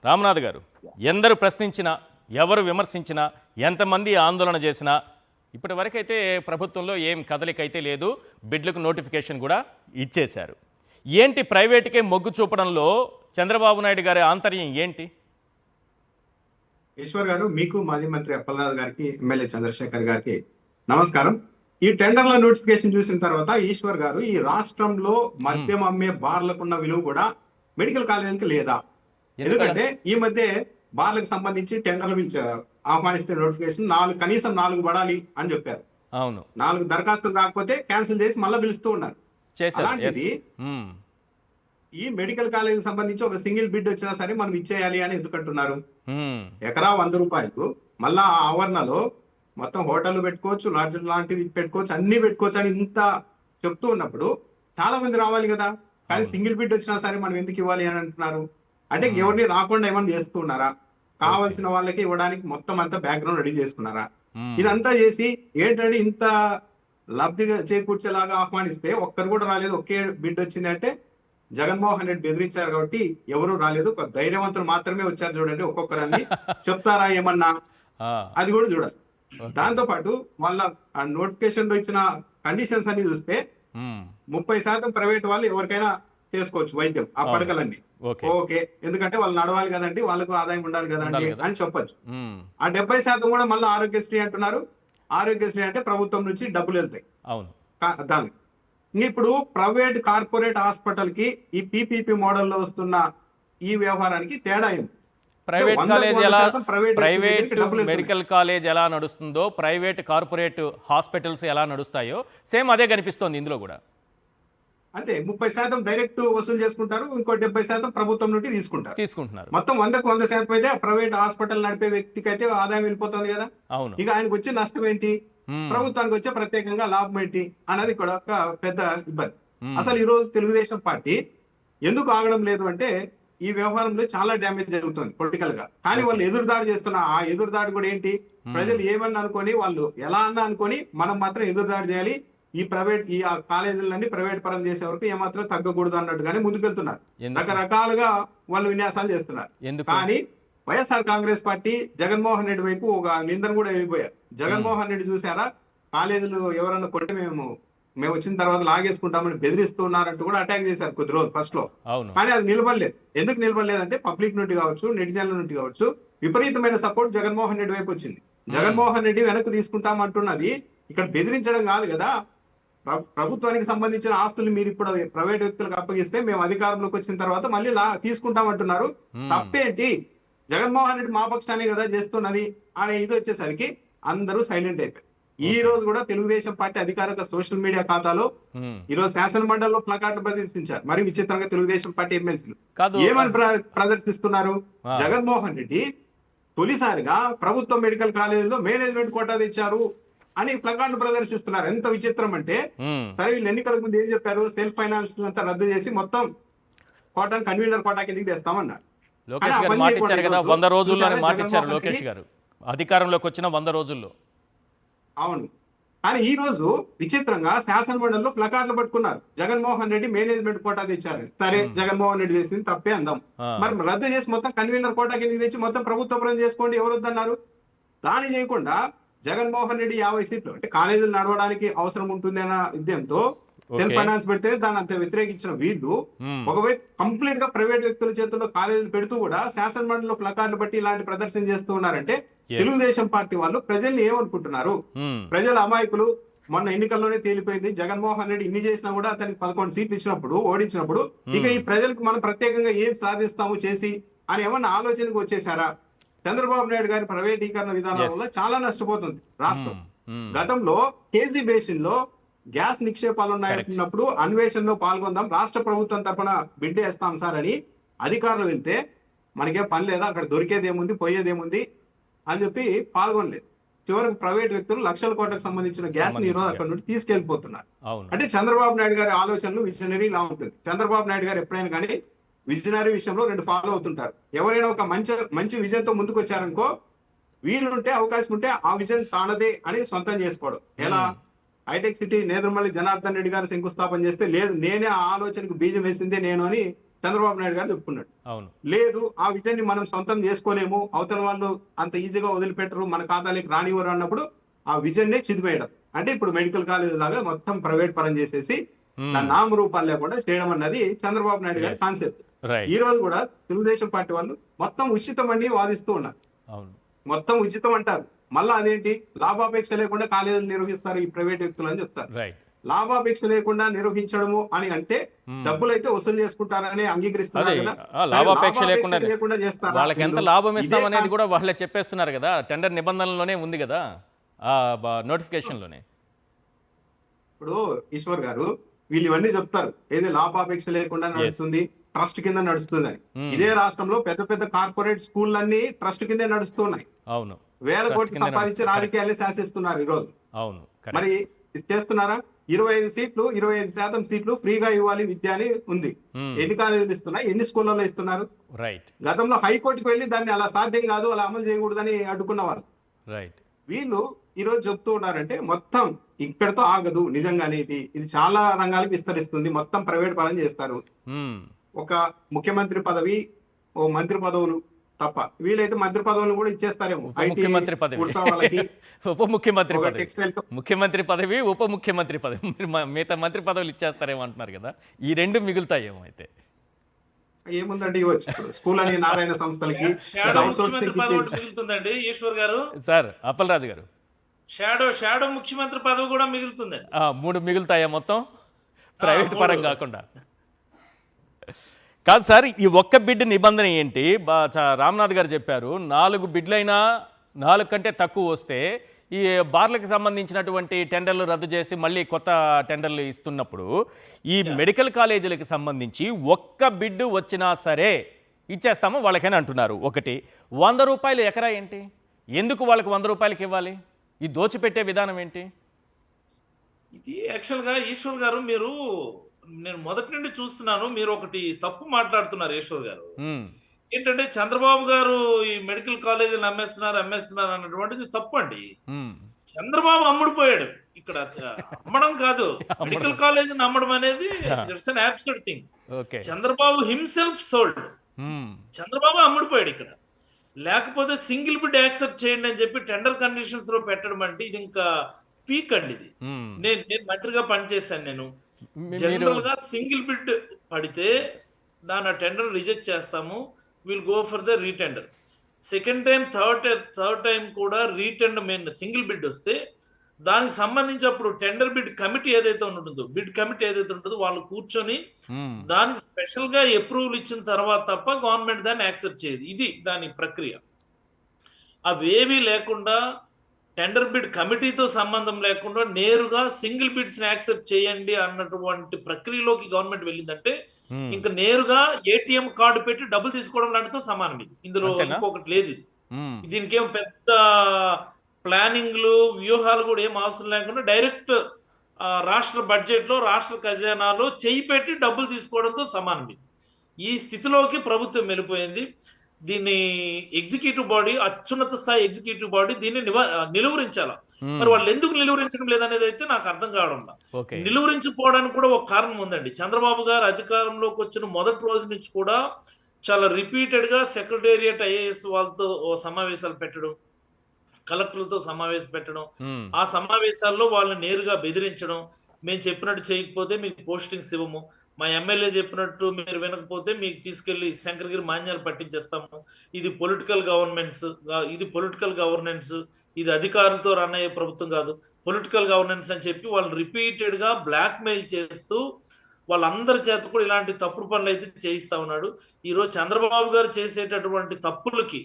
రామనాథ్ గారు, ఎందరు ప్రశ్నించినా, ఎవరు విమర్శించినా, ఎంతమంది ఆందోళన చేసినా ఇప్పటి వరకైతే ప్రభుత్వంలో ఏం కదలికైతే లేదు. బిడ్లకు నోటిఫికేషన్ కూడా ఇచ్చేశారు. ఏంటి ప్రైవేటుకే మొగ్గు చూపడంలో చంద్రబాబు నాయుడు గారి ఆంతర్యం ఏంటి? ఈశ్వర్ గారు, మీకు మాజీ మంత్రి అప్పలనాథ్ గారికి, ఎమ్మెల్యే చంద్రశేఖర్ గారికి నమస్కారం. ఈ టెండర్ల నోటిఫికేషన్ చూసిన తర్వాత ఈశ్వర్ గారు, ఈ రాష్ట్రంలో మద్యం అమ్మే బార్లకున్న విలువ కూడా మెడికల్ కాలేజీకి లేదా? ఎందుకంటే ఈ మధ్య బార్లకు సంబంధించి టెండర్లు ఆహ్వానిస్తే నోటిఫికేషన్ కనీసం 4 పడాలి అని చెప్పారు. అవును, 4 దరఖాస్తులు రాకపోతే క్యాన్సిల్ చేసి మళ్ళీ పిలుస్తూ ఉన్నారు. అలాంటిది ఈ మెడికల్ కాలేజీకి సంబంధించి ఒక సింగిల్ బిడ్ వచ్చినా సరే మనం ఇచ్చేయాలి అని ఎందుకంటున్నారు? ఎకరా 100 రూపాయలకు మళ్ళా ఆ ఆవరణలో మొత్తం హోటల్ పెట్టుకోవచ్చు, లాడ్జ్ లాంటివి పెట్టుకోవచ్చు, అన్ని పెట్టుకోవచ్చు అని ఇంత చెప్తూ ఉన్నప్పుడు చాలా మంది రావాలి కదా. కానీ సింగిల్ బిడ్ వచ్చినా సరే మనం ఎందుకు ఇవ్వాలి అని అంటున్నారు? అంటే ఎవరిని రాకుండా ఏమన్నా చేస్తున్నారా? కావాల్సిన వాళ్ళకి ఇవ్వడానికి మొత్తం అంతా బ్యాక్గ్రౌండ్ రెడీ చేసుకున్నారా? ఇదంతా చేసి ఏంటంటే ఇంత లబ్ధిగా చేకూర్చేలాగా ఆహ్వానిస్తే ఒక్కరు కూడా రాలేదు, ఒకే బిడ్ వచ్చింది అంటే జగన్మోహన్ రెడ్డి బెదిరించారు కాబట్టి ఎవరు రాలేదు. ఒక ధైర్యవంతులు మాత్రమే వచ్చారు. చూడండి, ఒక్కొక్కరని చెప్తారా ఏమన్నా, అది కూడా చూడాలి. దాంతో పాటు వాళ్ళ నోటిఫికేషన్ లో ఇచ్చిన కండిషన్స్ అన్ని చూస్తే 30% ప్రైవేట్ వాళ్ళు ఎవరికైనా చేసుకోవచ్చు వైద్యం, ఆ పడకలన్నీ ఓకే. ఎందుకంటే వాళ్ళు నడవాలి కదండి, వాళ్ళకు ఆదాయం ఉండాలి కదండి అని చెప్పొచ్చు. ఆ 70% కూడా మళ్ళీ ఆరోగ్యశ్రీ అంటున్నారు. ఆరోగ్యశ్రీ అంటే ప్రభుత్వం నుంచి డబ్బులు వెళ్తాయి దానికి. ఇప్పుడు ప్రైవేట్ కార్పొరేట్ హాస్పిటల్ కి ఈ పీపీపీ మోడల్లో వస్తున్న ఈ వ్యవహారానికి తేడా ఏంటి? ప్రైవేట్ కాలేజ్ ఎలా, ప్రైవేట్ మెడికల్ కాలేజ్ ఎలా నడుస్తుందో, ప్రైవేట్ కార్పొరేట్ హాస్పిటల్స్ ఎలా నడుస్తాయో సేమ్ అదే కనిపిస్తోంది ఇందులో కూడా. అంతే, 30% డైరెక్ట్ వసూలు చేసుకుంటారు, ఇంకో 70% ప్రభుత్వం నుండి తీసుకుంటున్నారు. మొత్తం 100కు 100% అయితే ప్రైవేట్ హాస్పిటల్ నడిపే వ్యక్తికి అయితే ఆదాయం వెళ్ళిపోతుంది కదా. అవును, ఇక ఆయనకు వచ్చే నష్టం ఏంటి, ప్రభుత్వానికి వచ్చే ప్రత్యేకంగా లాభం ఏంటి అన్నది కూడా ఒక పెద్ద ఇబ్బంది. అసలు ఈ రోజు తెలుగుదేశం పార్టీ ఎందుకు ఆగడం లేదు అంటే ఈ వ్యవహారంలో చాలా డ్యామేజ్ జరుగుతుంది పొలిటికల్ గా. కానీ వాళ్ళు ఎదురుదాడి చేస్తున్న ఆ ఎదురుదాడి కూడా ఏంటి, ప్రజలు ఏమన్నా అనుకొని వాళ్ళు ఎలా అన్నా అనుకొని మనం మాత్రం ఎదురుదాడి చేయాలి, ఈ కాలేజీలన్నీ ప్రైవేట్ పరం చేసే వరకు ఏమాత్రం తగ్గకూడదు అన్నట్టుగానే ముందుకెళ్తున్నారు. రకరకాలుగా వాళ్ళు విన్యాసాలు చేస్తున్నారు. కానీ వైఎస్ఆర్ కాంగ్రెస్ పార్టీ జగన్మోహన్ రెడ్డి వైపు ఒక నిందన కూడా అయిపోయారు. జగన్మోహన్ రెడ్డి చూసారా, కాలేజీలు ఎవరన్నా కొట్టి మేము వచ్చిన తర్వాత లాగేసుకుంటామని బెదిరిస్తున్నారంటూ కూడా అటాక్ చేశారు కొద్ది రోజులు ఫస్ట్ లో. కానీ అది నిలబడలేదు. ఎందుకు నిలబడలేదంటే పబ్లిక్ నుండి కావచ్చు, నెటిజన్ల నుండి కావచ్చు, విపరీతమైన సపోర్ట్ జగన్మోహన్ రెడ్డి వైపు వచ్చింది. జగన్మోహన్ రెడ్డి వెనక్కి తీసుకుంటామంటున్నది ఇక్కడ బెదిరించడం కాదు కదా. ప్రభుత్వానికి సంబంధించిన ఆస్తులు మీరు ఇప్పుడు ప్రైవేట్ వ్యక్తులకు అప్పగిస్తే మేము అధికారంలోకి వచ్చిన తర్వాత మళ్ళీ తీసుకుంటామంటున్నారు. తప్పేంటి, జగన్మోహన్ రెడ్డి మా పక్షానే కదా చేస్తున్నది అనే ఇది వచ్చేసరికి అందరూ సైలెంట్ అయిపోయారు. ఈ రోజు కూడా తెలుగుదేశం పార్టీ అధికారిక సోషల్ మీడియా ఖాతాలో ఈ రోజు శాసన మండలిలో ప్లకార్డులు ప్రదర్శించారు. మరి విచిత్రంగా తెలుగుదేశం పార్టీ ఎమ్మెల్సీలు ఏమని ప్రదర్శిస్తున్నారు, జగన్మోహన్ రెడ్డి తొలిసారిగా ప్రభుత్వ మెడికల్ కాలేజీలో మేనేజ్మెంట్ కోటా తెచ్చారు అని ప్లకార్డులు ప్రదర్శిస్తున్నారు. ఎంత విచిత్రం అంటే, సరే వీళ్ళు ఎన్నికలకు ముందు ఏం చెప్పారు, సెల్ఫ్ ఫైనాన్స్ అంతా రద్దు చేసి మొత్తం కోటాను కన్వీనర్ కోటా కిందకి తెస్తామన్నారు. అధికారంలోకి వచ్చిన 100 రోజుల్లో. అవును, కానీ ఈ రోజు విచిత్రంగా శాసన మండలిలో ప్లకార్డులు పట్టుకున్నారు, జగన్మోహన్ రెడ్డి మేనేజ్మెంట్ కోటా తెచ్చారని. సరే, జగన్మోహన్ రెడ్డి చేసింది తప్పే అందాం, మరి రద్దు చేసి మొత్తం కన్వీనర్ కోటా కిందకి తెచ్చి మొత్తం ప్రభుత్వ పరం చేసుకోండి, ఎవరు వద్దన్నారు? దాని చేయకుండా జగన్మోహన్ రెడ్డి 50 సీట్లు అంటే కాలేజీలు నడవడానికి అవసరం ఉంటుంది అన్న విద్యంతో సెల్ఫ్ ఫైనాన్స్ పెడితే దాన్ని అంత వ్యతిరేకించిన వీళ్ళు ఒకవైపు కంప్లీట్ గా ప్రైవేట్ వ్యక్తుల చేతుల్లో కాలేజీలు పెడుతూ కూడా శాసన మండలిలో ప్లకార్డులు బట్టి ఇలాంటి ప్రదర్శన చేస్తూ ఉన్నారంటే తెలుగుదేశం పార్టీ వాళ్ళు ప్రజల్ని ఏమనుకుంటున్నారు? ప్రజల అమాయకులు. మొన్న ఎన్నికల్లోనే తేలిపోయింది, జగన్మోహన్ రెడ్డి ఇన్ని చేసినా కూడా అతనికి 11 సీట్లు ఇచ్చినప్పుడు, ఓడించినప్పుడు ఇక ఈ ప్రజలకు మనం ప్రత్యేకంగా ఏం సాధిస్తాము చేసి అని ఏమన్నా ఆలోచనకు వచ్చేసారా? చంద్రబాబు నాయుడు గారి ప్రైవేటీకరణ విధానం వల్ల చాలా నష్టపోతుంది రాష్ట్రం. గతంలో కేజీ బేసిన్ లో గ్యాస్ నిక్షేపాలు ఉన్నాయన్నప్పుడు అన్వేషణలో పాల్గొందాం, రాష్ట్ర ప్రభుత్వం తరఫున బిడ్ వేస్తాం సార్ అని అధికారులు వెళ్తే మనకేం పని లేదా, అక్కడ దొరికేదేముంది పోయేదేముంది అని చెప్పి పాల్గొనలేదు. చివరికి ప్రైవేట్ వ్యక్తులు లక్షల కోట్లకు సంబంధించిన గ్యాస్ ని ఈరోజు అక్కడ నుండి తీసుకెళ్లిపోతున్నారు. అంటే చంద్రబాబు నాయుడు గారి ఆలోచనలు విజనరీ లా ఉంటుంది. చంద్రబాబు నాయుడు గారు ఎప్పుడైనా కానీ విజనరీ విషయంలో 2 ఫాలో అవుతుంటారు. ఎవరైనా ఒక మంచి విజన్ తో ముందుకు వచ్చారనుకో, వీలుంటే అవకాశం ఉంటే ఆ విజన్ తానదే అని సొంతం చేసుకోవడం. ఎలా, హైటెక్ సిటీ నేదురుమల్లి జనార్దన్ రెడ్డి గారు శంకుస్థాపన చేస్తే లేదు నేనే ఆ ఆలోచనకు బీజం వేసిందే నేను అని చంద్రబాబు నాయుడు గారు చెప్పుకున్నాడు. అవును. లేదు ఆ విజన్ ని మనం సొంతం చేసుకోలేము, అవతల వాళ్ళు అంత ఈజీగా వదిలిపెట్టరు, మన ఖాతాలోకి రానివ్వరు అన్నప్పుడు ఆ విజన్ నే చిదిపేయడం. అంటే ఇప్పుడు మెడికల్ కాలేజ్ లాగా మొత్తం ప్రైవేట్ పరం చేసేసి దాని నామరూపాలు లేకుండా చేయడం అన్నది చంద్రబాబు నాయుడు గారి కాన్సెప్ట్. ఈ రోజు కూడా తెలుగుదేశం పార్టీ వాళ్ళు మొత్తం ఉచితం అని వాదిస్తూ ఉన్నారు. మొత్తం ఉచితం అంటారు, మళ్ళీ అదేంటి లాభాపేక్ష లేకుండా కాలేజీలు నిర్వహిస్తారు ఈ ప్రైవేట్ వ్యక్తులు అని చెప్తారు. లాభాపేక్ష లేకుండా నిర్వహించడము అని అంటే డబ్బులు అయితే వసూలు చేసుకుంటారని అంగీకరిస్తున్నారు కదా. లాభాపేక్ష లేకుండా చేస్తారు, వాళ్ళకి ఎంత లాభం ఇస్తాం అనేది కూడా వాళ్ళే చెప్పేస్తున్నారు కదా, టెండర్ నిబంధనలోనే ఉంది కదా, నోటిఫికేషన్ లోనే. ఇప్పుడు ఈశ్వర్ గారు వీళ్ళు ఇవన్నీ చెప్తారు, ఏది లాభాపేక్ష లేకుండా నడుస్తుంది, ట్రస్ట్ కింద నడుస్తుంది అని. ఇదే రాష్ట్రంలో పెద్ద పెద్ద కార్పొరేట్ స్కూళ్ళన్నీ ట్రస్ట్ కిందే నడుస్తున్నాయి. అవును, వేల కోట్లు సంపాదించి రాజకీయాలే శాసిస్తున్నారు ఈ రోజు. అవును, మరి చేస్తున్నారా? 25 సీట్లు 25% సీట్లు ఫ్రీగా ఇవ్వాలి విద్య అని ఉంది. ఎన్ని కాలేజీలు ఇస్తున్నాయి, ఎన్ని స్కూళ్ళలో ఇస్తున్నారు? రైట్. గతంలో హైకోర్టుకు వెళ్ళి దాన్ని అలా సాధ్యం కాదు, అలా అమలు చేయకూడదని అడ్డుకున్నవారు. రైట్. వీళ్ళు ఈ రోజు చెప్తూ ఉన్నారంటే మొత్తం ఇక్కడతో ఆగదు, నిజంగానే ఇది చాలా రంగాలకు విస్తరిస్తుంది, మొత్తం ప్రైవేట్ పరం చేస్తారు. ఒక ముఖ్యమంత్రి పదవి, ఓ మంత్రి పదవులు తప్ప వీలైతే మంత్రి పదవులు కూడా ఇచ్చేస్తారేమో. ముఖ్యమంత్రి పదవి, ఉప ముఖ్యమంత్రి పదవి, ముఖ్యమంత్రి పదవి, ఉప ముఖ్యమంత్రి పదవి, మిగతా మంత్రి పదవులు ఇచ్చేస్తారేమో అంటున్నారు కదా, ఈ రెండు మిగులుతాయేమో. అయితే ఏముందండి, స్కూల్ అని నారాయణ సంస్థలకి మిగులుతుందండి ఈశ్వర్ గారు. సార్ అప్పలరాజు గారు, షాడో ముఖ్యమంత్రి పదవి కూడా మిగులుతుందండి. 3 మిగులుతాయా మొత్తం ప్రైవేట్ పరం కాకుండా? కాదు సార్, ఈ ఒక్క బిడ్ నిబంధన ఏంటి? రామ్నాథ్ గారు చెప్పారు 4 బిడ్లైనా 4 కంటే తక్కువ వస్తే ఈ బార్లకు సంబంధించినటువంటి టెండర్లు రద్దు చేసి మళ్ళీ కొత్త టెండర్లు ఇస్తున్నప్పుడు ఈ మెడికల్ కాలేజీలకు సంబంధించి ఒక్క బిడ్డు వచ్చినా సరే ఇచ్చేస్తాము వాళ్ళకైనా అంటున్నారు. ఒకటి, 100 రూపాయలు ఎకరా ఏంటి? ఎందుకు వాళ్ళకి 100 రూపాయలకి ఇవ్వాలి? ఈ దోచిపెట్టే విధానం ఏంటి? ఇది యాక్చువల్గా ఈశ్వర్ గారు, నేను మొదటి నుండి చూస్తున్నాను, మీరు ఒకటి తప్పు మాట్లాడుతున్నారు ఈశ్వర్ గారు. ఏంటంటే చంద్రబాబు గారు ఈ మెడికల్ కాలేజీలు అమ్మేస్తున్నారు అన్నటువంటిది తప్పు అండి. చంద్రబాబు అమ్ముడుపోయాడు ఇక్కడ, అమ్మడం కాదు, మెడికల్ కాలేజీని అమ్మడం అనేది it's an absurd thing. Chandrababu himself sold, Chandrababu అమ్ముడుపోయాడు ఇక్కడ. లేకపోతే సింగిల్ బిడ్ యాక్సెప్ట్ చేయండి అని చెప్పి టెండర్ కండిషన్స్ లో పెట్టడం అంటే ఇది ఇంకా పీక్ అండి. ఇది నేను మంత్రిగా పనిచేశాను. నేను జనరల్ గా సింగిల్ బిడ్ పడితే దాని టెండర్ రిజెక్ట్ చేస్తాము, will go for the re-tender. Second time third time కూడా రీటెండర్ మెయిన్ సింగిల్ బిడ్ వస్తే దానికి సంబంధించి అప్పుడు టెండర్ బిడ్ కమిటీ ఏదైతే ఉంటుందో వాళ్ళు కూర్చొని దానికి స్పెషల్ గా అప్రూవల్ ఇచ్చిన తర్వాత తప్ప గవర్నమెంట్ దాన్ని యాక్సెప్ట్ చేయదు. ఇది దాని ప్రక్రియ. అవేవీ లేకుండా టెండర్ బిడ్ కమిటీతో సంబంధం లేకుండా నేరుగా సింగిల్ బిడ్స్ ని యాక్సెప్ట్ చేయండి అన్నటువంటి ప్రక్రియలోకి గవర్నమెంట్ వెళ్ళిందంటే ఇంకా నేరుగా ఏటీఎం కార్డు పెట్టి డబ్బులు తీసుకోవడం లాంటితో సమానం. ఇది ఇందులో ఇంకొకటి లేదు. ఇది దీనికి ఏం పెద్ద ప్లానింగ్లు వ్యూహాలు కూడా ఏం అవసరం లేకుండా డైరెక్ట్ రాష్ట్ర బడ్జెట్ లో రాష్ట్ర ఖజానాలో చేయి పెట్టి డబ్బులు తీసుకోవడంతో సమానం. ఈ స్థితిలోకి ప్రభుత్వం వెళ్ళిపోయింది. దీన్ని ఎగ్జిక్యూటివ్ బాడీ, అత్యున్నత స్థాయి ఎగ్జిక్యూటివ్ బాడీ దీన్ని నిలువరించాల. మరి వాళ్ళు ఎందుకు నిలువరించడం లేదనేది అయితే నాకు అర్థం కావడం. నిలువరించిపోవడానికి కూడా ఒక కారణం ఉందండి. చంద్రబాబు గారు అధికారంలోకి వచ్చిన మొదటి రోజు నుంచి కూడా చాలా రిపీటెడ్ గా సెక్రటేరియట్ ఐఏఎస్ వాళ్ళతో సమావేశాలు పెట్టడం, కలెక్టర్లతో సమావేశం పెట్టడం, ఆ సమావేశాల్లో వాళ్ళని నేరుగా బెదిరించడం, మేము చెప్పినట్టు చేయకపోతే మీకు పోస్టింగ్స్ ఇవ్వము, మా ఎమ్మెల్యే చెప్పినట్టు మీరు వినకపోతే మీకు తీసుకెళ్లి శంకరగిరి మాన్యాలు పట్టించేస్తాము, ఇది పొలిటికల్ గవర్నెన్స్, ఇది అధికారులతో రన్ అయ్యే ప్రభుత్వం కాదు, పొలిటికల్ గవర్నెన్స్ అని చెప్పి వాళ్ళు రిపీటెడ్ గా బ్లాక్ మెయిల్ చేస్తూ వాళ్ళందరి చేత కూడా ఇలాంటి తప్పుడు పనులు అయితే చేయిస్తా ఉన్నాడు. ఈరోజు చంద్రబాబు గారు చేసేటటువంటి తప్పులకి,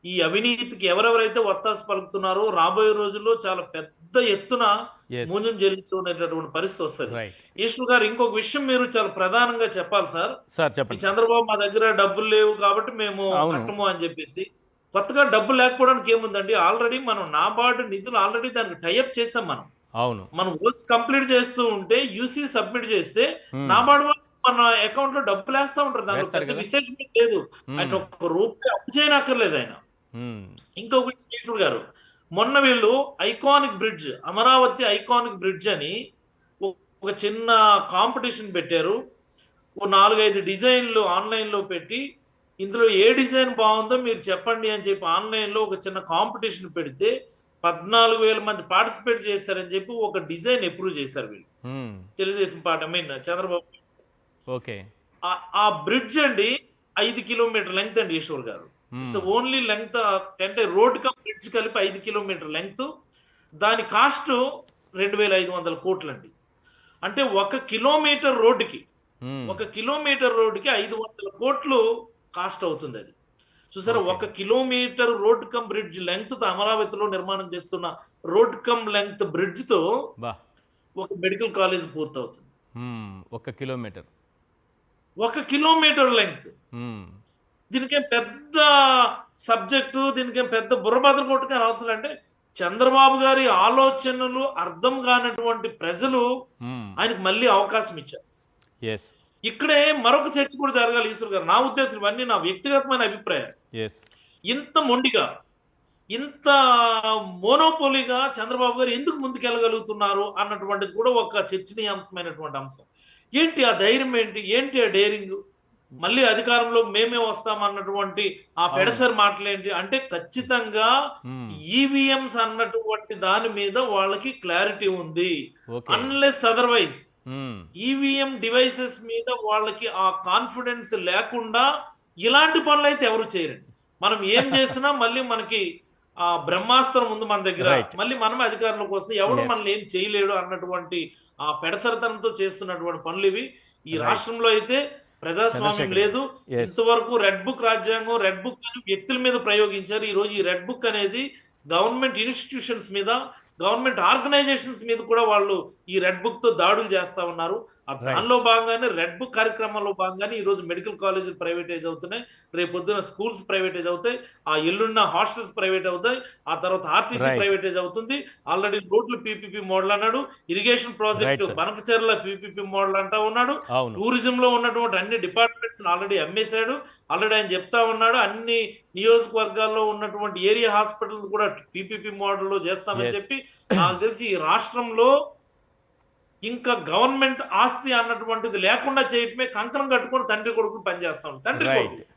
ఈ అవినీతికి ఎవరెవరైతే ఒత్తాసు పలుకుతున్నారో రాబోయే రోజుల్లో చాలా పెద్ద ఎత్తున మూల్యం చెల్లించుకునేటటువంటి పరిస్థితి వస్తుంది. ఈశ్వర్ గారు, ఇంకొక విషయం మీరు చాలా ప్రధానంగా చెప్పాలి సార్. చంద్రబాబు మా దగ్గర డబ్బులు లేవు కాబట్టి మేము కట్టము అని చెప్పేసి, కొత్తగా డబ్బులు లేకపోవడానికి ఏముందండి? ఆల్రెడీ మనం నాబార్డు నిధులు ఆల్రెడీ దానికి టైఅప్ చేసాం. మనం వర్క్స్ కంప్లీట్ చేస్తూ ఉంటే యూసీ సబ్మిట్ చేస్తే నాబార్డు మన అకౌంట్ లో డబ్బులు వేస్తా ఉంటారు. దాంట్లో పెద్ద విశేషం లేదు. ఆయన ఒక్క రూపాయి అప్పు చేయనక్కర్లేదు ఆయన. ఇంకొక ఈశ్వర్ గారు, మొన్న వీళ్ళు iconic bridge, Amaravati iconic bridge అని ఒక చిన్న కాంపిటీషన్ పెట్టారు. ఓ 4-5 డిజైన్లు ఆన్లైన్లో పెట్టి ఇందులో ఏ డిజైన్ బాగుందో మీరు చెప్పండి అని చెప్పి ఆన్లైన్లో ఒక చిన్న కాంపిటీషన్ పెడితే 14,000 మంది పార్టిసిపేట్ చేశారని చెప్పి ఒక డిజైన్ అప్రూవ్ చేశారు వీళ్ళు. తెలుగుదేశం పార్టీ చంద్రబాబు. ఓకే. ఆ బ్రిడ్జ్ అండి 5 కిలోమీటర్ లెంగ్త్ అండి ఈశ్వర్ గారు. సో ఓన్లీ లెంగ్త్ అంటే రోడ్ కమ్ బ్రిడ్జ్ కలిపి 5 కిలోమీటర్ లెంగ్త్. దాని కాస్ట్ 2,500 కోట్లండి. అంటే 1 కిలోమీటర్ రోడ్డుకి 500 కోట్లు కాస్ట్ అవుతుంది. అది చూసారా, 1 kilometre road cum bridge length తో అమరావతిలో నిర్మాణం చేస్తున్న రోడ్ కమ్ లెంగ్త్ బ్రిడ్జ్ తో ఒక మెడికల్ కాలేజ్ పూర్తవుతుంది. 1 కిలోమీటర్ 1 కిలోమీటర్ లెంగ్త్. దీనికేం పెద్ద సబ్జెక్టు, దీనికేం పెద్ద బుర్రబద్ర కొట్టుకొని అవసరం. అంటే చంద్రబాబు గారి ఆలోచనలు అర్థం కానటువంటి ప్రజలు ఆయనకు మళ్ళీ అవకాశం ఇచ్చారు. ఇక్కడే మరొక చర్చ కూడా జరగాలి ఈశ్వర్ గారు. నా ఉద్దేశం, ఇవన్నీ నా వ్యక్తిగతమైన అభిప్రాయం. ఇంత మొండిగా, ఇంత మోనోపోలీగా చంద్రబాబు గారు ఎందుకు ముందుకెళ్ళగలుగుతున్నారు అన్నటువంటిది కూడా ఒక చర్చనీయాంశమైనటువంటి అంశం. ఏంటి ఆ ధైర్యం, ఏంటి ఆ డేరింగ్? మళ్ళీ అధికారంలో మేమే వస్తామన్నటువంటి ఆ పెడసరి మాటలేంటి? అంటే ఖచ్చితంగా ఈవీఎంస్ అన్నటువంటి దాని మీద వాళ్ళకి క్లారిటీ ఉంది. అన్లెస్ అదర్వైజ్ ఈవీఎం డివైసెస్ మీద వాళ్ళకి ఆ కాన్ఫిడెన్స్ లేకుండా ఇలాంటి పనులు అయితే ఎవరు చేయరండి. మనం ఏం చేసినా మళ్ళీ మనకి ఆ బ్రహ్మాస్త్రం ఉంది మన దగ్గర, మళ్ళీ మనమే అధికారంలోకి వస్తే ఎవడు మనల్ని ఏం చేయలేడు అన్నటువంటి ఆ పెడసరితనంతో చేస్తున్నటువంటి పనులు ఇవి. ఈ రాష్ట్రంలో అయితే ప్రజాస్వామ్యం లేదు. ఇంతవరకు రెడ్ బుక్ రాజ్యాంగం, రెడ్ బుక్ అని వ్యక్తుల మీద ప్రయోగించారు. ఈ రోజు ఈ రెడ్ బుక్ అనేది గవర్నమెంట్ ఇన్స్టిట్యూషన్స్ మీద, గవర్నమెంట్ ఆర్గనైజేషన్స్ మీద కూడా వాళ్ళు ఈ రెడ్ బుక్ తో దాడులు చేస్తా ఉన్నారు. దానిలో భాగంగానే రెడ్ బుక్ కార్యక్రమంలో భాగంగానే ఈ రోజు మెడికల్ కాలేజీలు ప్రైవేటైజ్ అవుతున్నాయి, రేపు పొద్దున స్కూల్స్ ప్రైవేటైజ్ అవుతాయి, ఆ ఎల్లున్న హాస్టల్స్ ప్రైవేట్ అవుతాయి, ఆ తర్వాత ఆర్టీసీ ప్రైవేటైజ్ అవుతుంది. ఆల్రెడీ రోడ్లు పీపీపీ మోడల్ అన్నాడు, irrigation project Banakacherla PPP model అంటా ఉన్నాడు, టూరిజం లో ఉన్నటువంటి అన్ని డిపార్ట్మెంట్స్ ఆల్రెడీ అమ్మేశాడు. ఆల్రెడీ ఆయన చెప్తా ఉన్నాడు అన్ని నియోజకవర్గాల్లో ఉన్నటువంటి ఏరియా హాస్పిటల్స్ కూడా పీపీపీ మోడల్లో చేస్తామని చెప్పి. నాకు తెలిసి ఈ రాష్ట్రంలో ఇంకా గవర్నమెంట్ ఆస్తి అన్నటువంటిది లేకుండా చేయటమే కంకణం కట్టుకొని తండ్రి కొడుకు పనిచేస్తా ఉంటాడు. తండ్రి కొడుకు